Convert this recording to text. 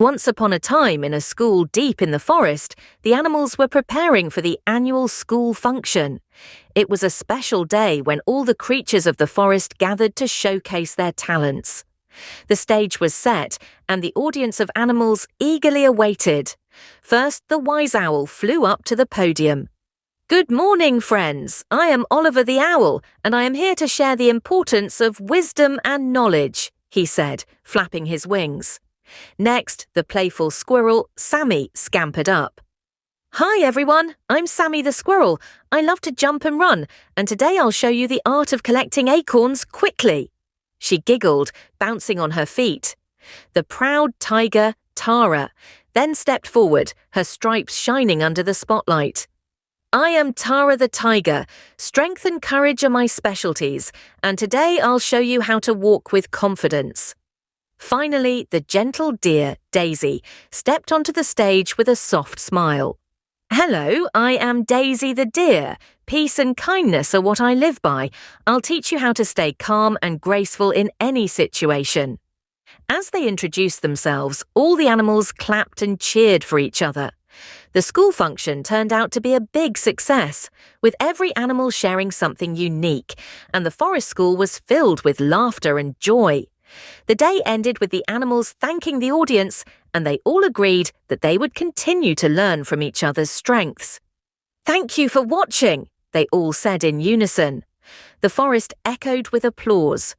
Once upon a time, in a school deep in the forest, the animals were preparing for the annual school function. It was a special day when all the creatures of the forest gathered to showcase their talents. The stage was set, and the audience of animals eagerly awaited. First, the wise owl flew up to the podium. "Good morning, friends. I am Oliver the Owl, and I am here to share the importance of wisdom and knowledge," he said, flapping his wings. Next, the playful squirrel, Sammy, scampered up. "Hi everyone, I'm Sammy the squirrel. I love to jump and run, and today I'll show you the art of collecting acorns quickly." She giggled, bouncing on her feet. The proud tiger, Tara, then stepped forward, her stripes shining under the spotlight. "I am Tara the tiger. Strength and courage are my specialties, and today I'll show you how to walk with confidence." Finally, the gentle deer, Daisy, stepped onto the stage with a soft smile. "Hello, I am Daisy the deer. Peace and kindness are what I live by. I'll teach you how to stay calm and graceful in any situation." As they introduced themselves, all the animals clapped and cheered for each other. The school function turned out to be a big success, with every animal sharing something unique, and the forest school was filled with laughter and joy. The day ended with the animals thanking the audience, and they all agreed that they would continue to learn from each other's strengths. "Thank you for watching," they all said in unison. The forest echoed with applause,